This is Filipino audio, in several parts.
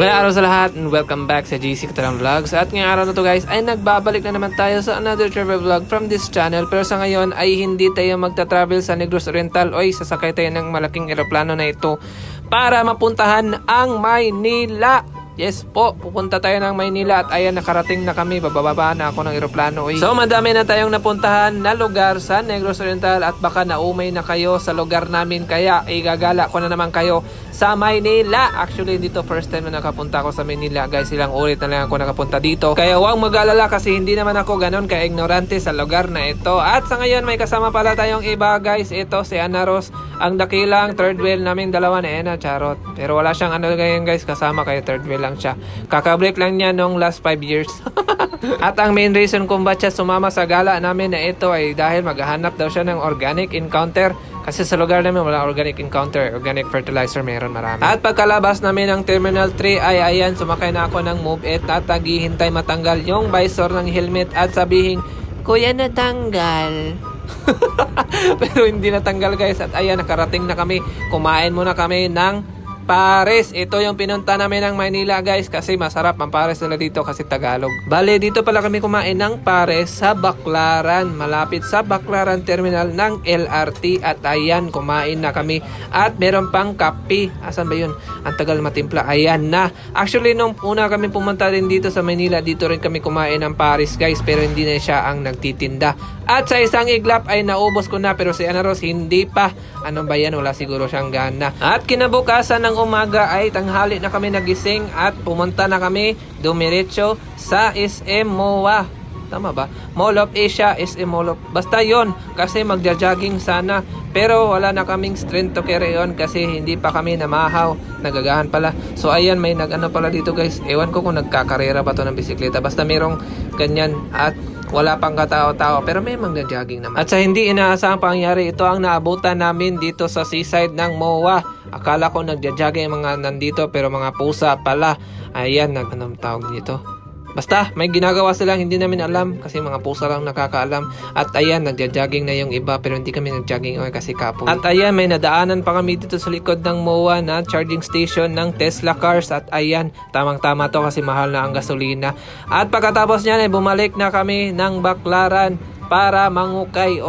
Magandang araw sa lahat and welcome back sa GC Katalang Vlogs. At ngayong araw na to guys ay nagbabalik na naman tayo sa another travel vlog from this channel. Pero sa ngayon ay hindi tayo magta-travel sa Negros Oriental o sasakay tayo ng malaking eroplano na ito para mapuntahan ang Maynila. Yes po, pupunta tayo ng Maynila at ayan nakarating na kami, bababa na ako ng eroplano. So madami na tayong napuntahan na lugar sa Negros Oriental at baka naumay na kayo sa lugar namin kaya igagala ko na naman kayo sa Maynila. Actually dito first time na nakapunta ako sa Maynila guys, ilang ulit na lang ako nakapunta dito. Kaya huwag mag-alala kasi hindi naman ako ganon ka-ignorante sa lugar na ito. At sa ngayon may kasama pala tayong iba guys, ito si Ana Ros, ang dakilang third wheel naming dalawa na Ena, charot. Pero wala siyang ano ngayon guys, kasama kaya third wheel lang siya. Kakabreak lang niya nung last 5 years. At ang main reason kung ba't siya sumama sa gala namin na ito ay dahil maghahanap daw siya ng organic encounter. Kasi sa lugar namin wala organic encounter, organic fertilizer meron marami. At pagkalabas namin ng Terminal 3 ay ayan, sumakay na ako ng Move It at naghihintay matanggal yung visor ng helmet at sabihin, Kuya natanggal. Pero hindi natanggal guys at ayan nakarating na kami, kumain muna kami ng Pares. Ito yung pinunta namin ng Maynila guys kasi masarap ang pares nila dito kasi Tagalog. Bale dito pala kami kumain ng pares sa Baclaran, malapit sa Baclaran Terminal ng LRT. At ayan kumain na kami at meron pang kape. Asan ba yun? Ang tagal matimpla. Ayan na. Actually nung una kami pumunta din dito sa Maynila, dito rin kami kumain ng pares guys pero hindi na siya ang nagtitinda. At sa isang iglap ay naubos ko na pero si Ana Ros hindi pa. Ano ba yan? Wala siguro siyang gana. At kinabukasan ng umaga ay tanghali na kami nagising at pumunta na kami dumiretso sa SM MOA. Tama ba? Mall of Asia, SM Mall of... Basta yon kasi magja-jogging sana. Pero wala na kaming strength to carry on kasi hindi pa kami namahaw. Nagagahan pala. So ayan may nag-ano pala dito guys. Ewan ko kung nagkakarera pa to ng bisikleta. Basta merong ganyan at wala pang katao-tao pero may magja-jogging naman. At sa hindi inaasahang pangyari, ito ang naabutan namin dito sa seaside ng MOA. Akala ko nagja-jogging mga nandito pero mga pusa pala. Ayan, anong tawag dito? Basta may ginagawa silang hindi namin alam kasi mga pusa lang nakakaalam. At ayan, nagja-jogging na yung iba pero hindi kami nag-jogging kasi kapoy. At ayan, may nadaanan pa kami dito sa likod ng MOA na charging station ng Tesla cars. At ayan, tamang-tama to kasi mahal na ang gasolina. At pagkatapos niyan ay bumalik na kami ng Baclaran para mangukay.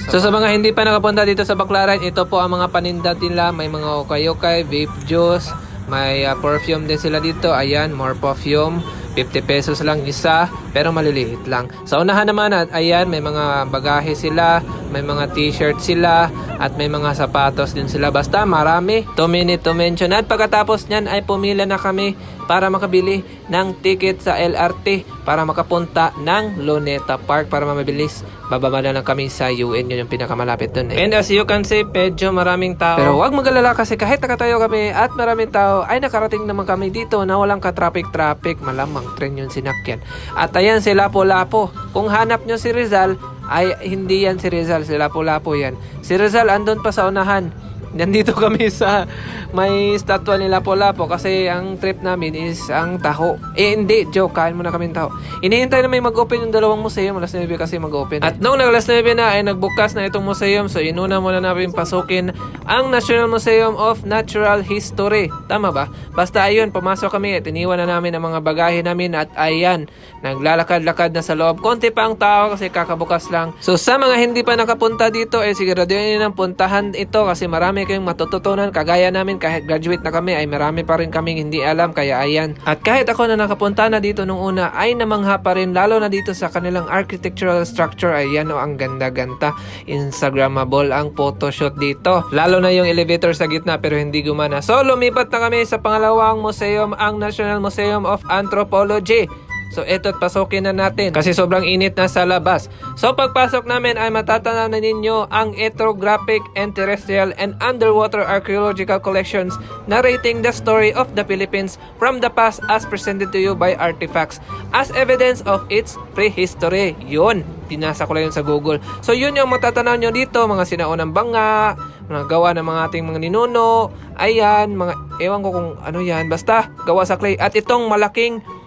So sa mga hindi pa nakapunta dito sa Baclaran, ito po ang mga paninda nila. May mga ukay-ukay, vape juice, may perfume din sila dito. Ayan, more perfume. 50 pesos lang isa, pero maliliit lang. Sa unahan naman, at ayan, may mga bagahe sila, may mga t-shirt sila, at may mga sapatos din sila. Basta marami. 2 minutes to mention. At pagkatapos nyan ay pumila na kami para makabili ng ticket sa LRT para makapunta ng Luneta Park para mabilis. Bababa na lang kami sa UN, yun yung pinakamalapit dun. And as you can see, medyo maraming tao. Pero huwag mag-alala kasi kahit nakatayo kami at maraming tao, ay nakarating naman kami dito na walang ka-traffic. Malamang tren yung sinakyan. At ayan si Lapu-Lapu. Kung hanap nyo si Rizal, ay hindi yan si Rizal, si Lapu-Lapu yan. Si Rizal andun pa sa unahan. Nandito kami sa may statwa ni Lapu-Lapu kasi ang trip namin is ang taho. Hindi, joke, kain muna kami ng taho. Inihintay na may mag-open yung dalawang museum, alas 9 kasi mag-open. At nung alas 9 na ay nagbukas na itong museum, so inuna muna namin pasukin ang National Museum of Natural History. Tama ba? Basta ayun, pumasok kami at iniwan na namin ang mga bagahe namin at ayan, naglalakad-lakad na sa loob. Konti pa ang tao kasi kakabukas lang. So sa mga hindi pa nakapunta dito, siguraduhin nyo ng puntahan ito kasi marami kayong matututunan. Kagaya namin, kahit graduate na kami ay marami pa rin kaming hindi alam, kaya ayan. At kahit ako na nakapunta na dito nung una ay namangha pa rin, lalo na dito sa kanilang architectural structure. Ayan ang ganda-ganda, instagrammable ang photoshoot dito, lalo na yung elevator sa gitna pero hindi gumana. So lumipat na kami sa pangalawang museum, ang National Museum of Anthropology. So ito't pasukin na natin kasi sobrang init na sa labas. So pagpasok namin ay matatanaw na ninyo ang ethnographic and terrestrial and underwater archaeological collections narrating the story of the Philippines from the past as presented to you by artifacts as evidence of its prehistory. Yun, tinasa ko lang yun sa Google. So yun yung matatanaw nyo dito, mga sinaunang banga, mga gawa ng mga ating mga ninuno. Ayan, mga ewan ko kung ano yan, basta gawa sa clay. At itong malaking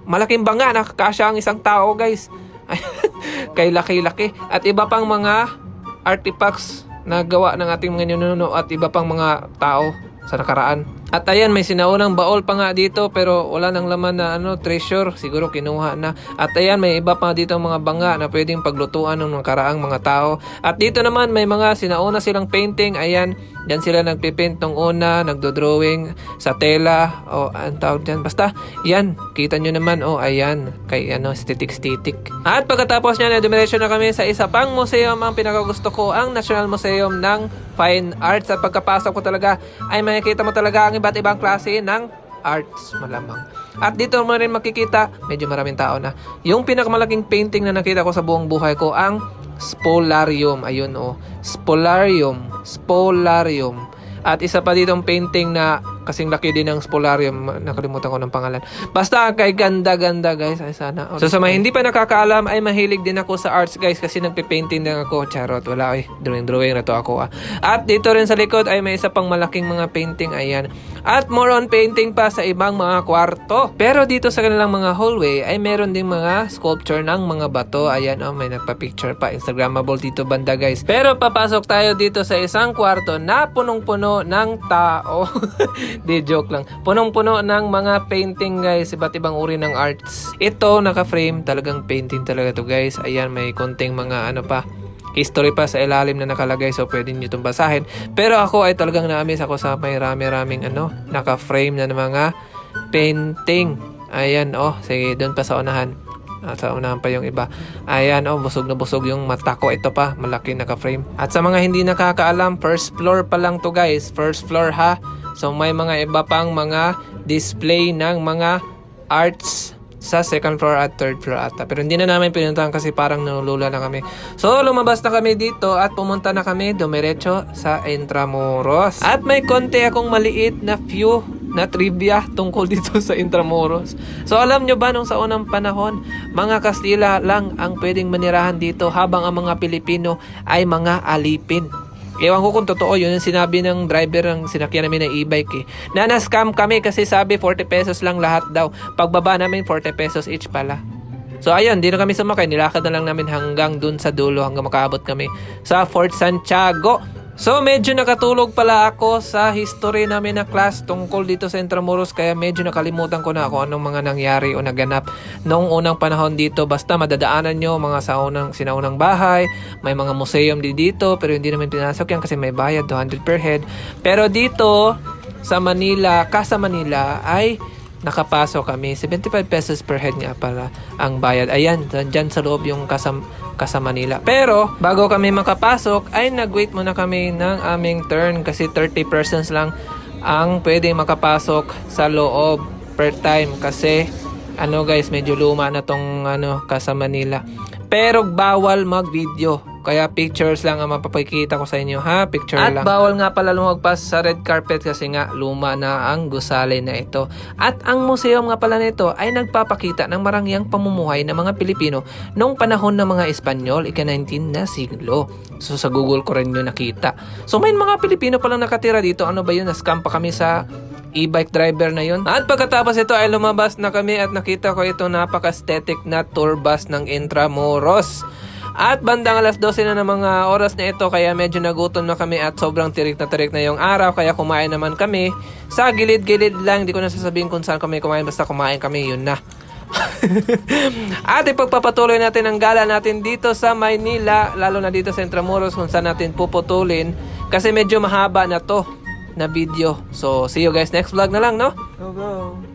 malaking banga, nakakasya ang isang tao guys. Kay laki-laki. At iba pang mga artifacts na gawa ng ating mga ninuno at iba pang mga tao sa nakaraan. At ayan, may sinaunang baol pa nga dito pero wala nang laman na treasure. Siguro kinuha na. At ayan, may iba pa dito mga banga na pwedeng paglutuan ng mga karaang mga tao. At dito naman may mga sinauna silang painting. Ayan, dyan sila nagpipaint nung una, nagdo-drawing sa tela. O, ang tawag dyan. Basta, yan, kita nyo naman. O, ayan, kay stitik-stitik. At pagkatapos niya, dumiretso na kami sa isa pang museum. Ang pinakagusto ko, ang National Museum ng Fine Arts. At pagkapasok ko talaga, ay makikita mo talaga ang iba't ibang klase ng arts, malamang. At dito mo rin makikita, medyo maraming tao na, yung pinakamalaking painting na nakita ko sa buong buhay ko, ang Spolarium. Ayun Spolarium. At isa pa ditong painting na kasing laki din ng Spolarium. Nakalimutan ko ng pangalan. Basta kay ganda-ganda guys. Ay sana. So sa mga hindi pa nakakaalam ay mahilig din ako sa arts guys kasi nagpe-painting din ako. Charot. Wala drawing na to ako. At dito rin sa likod ay may isa pang malaking mga painting. Ayan. At more on painting pa sa ibang mga kwarto. Pero dito sa kanilang mga hallway ay meron ding mga sculpture ng mga bato. Ayan may nagpa-picture pa. Instagrammable dito banda guys. Pero papasok tayo dito sa isang kwarto na punong-puno ng tao. Di joke lang. Punong-puno ng mga painting guys. Iba't ibang uri ng arts. Ito naka-frame. Talagang painting talaga to guys. Ayan may konting mga history pa sa ilalim na nakalagay so pwede nyo itong basahin. Pero ako ay talagang na-amaze ako sa may rami-raming naka-frame na ng mga painting. Ayan sige doon pa sa unahan. Sa unahan pa yung iba. Ayan busog na busog yung mata ko. Ito pa malaki naka-frame. At sa mga hindi nakakaalam, first floor pa lang to guys. First floor ha. So may mga iba pang mga display ng mga arts sa second floor at third floor ata. Pero hindi na namin pinuntahan kasi parang nalulula na kami. So lumabas na kami dito at pumunta na kami dumiretso sa Intramuros. At may konti akong maliit na few na trivia tungkol dito sa Intramuros. So alam nyo ba nung sa unang panahon, mga Kastila lang ang pwedeng manirahan dito habang ang mga Pilipino ay mga alipin. Ewan ko kung totoo yun yung sinabi ng driver ng sinakyan namin na e-bike na na-scam kami kasi sabi 40 pesos lang lahat daw. Pagbaba namin 40 pesos each pala. So ayun, di na kami sumakay. Nilakad na lang namin hanggang dun sa dulo hanggang makaabot kami sa Fort Santiago. So medyo nakatulog pala ako sa history namin na class tungkol dito sa Intramuros kaya medyo nakalimutan ko na kung anong mga nangyari o naganap noong unang panahon dito. Basta madadaanan nyo mga sinaunang bahay, may mga museum dito pero hindi naman pinasok yan kasi may bayad 200 per head. Pero dito sa Manila, Casa Manila ay nakapasok kami 75 pesos per head nga pala ang bayad. Ayan, dyan sa loob yung Casa Manila. Pero bago kami makapasok ay nag-wait muna kami ng aming turn kasi 30 persons lang ang pwedeng makapasok sa loob per time kasi guys, medyo luma na tong Casa Manila. Pero bawal mag-video. Kaya pictures lang ang mapapakita ko sa inyo ha. Picture lang. At bawal nga pala lumagpas sa red carpet kasi nga luma na ang gusali na ito. At ang museum nga pala nito ay nagpapakita ng marangyang pamumuhay ng mga Pilipino noong panahon ng mga Espanyol, ika-19 na siglo. So sa Google ko rin yun nakita. So may mga Pilipino palang nakatira dito. Ano ba yun? Na-scam pa kami sa e-bike driver na yun. At pagkatapos ito ay lumabas na kami at nakita ko ito napaka-aesthetic na tour bus ng Intramuros. At bandang alas 12 na ng mga oras na ito kaya medyo nagutom na kami at sobrang tirik na yung araw kaya kumain naman kami sa gilid-gilid lang. Hindi ko na sasabihin kung saan kami kumain basta kumain kami, yun na. At ipagpapatuloy natin ang gala natin dito sa Maynila, lalo na dito sa Intramuros kung saan natin puputulin kasi medyo mahaba na to na video. So see you guys next vlog na lang, no? Go go!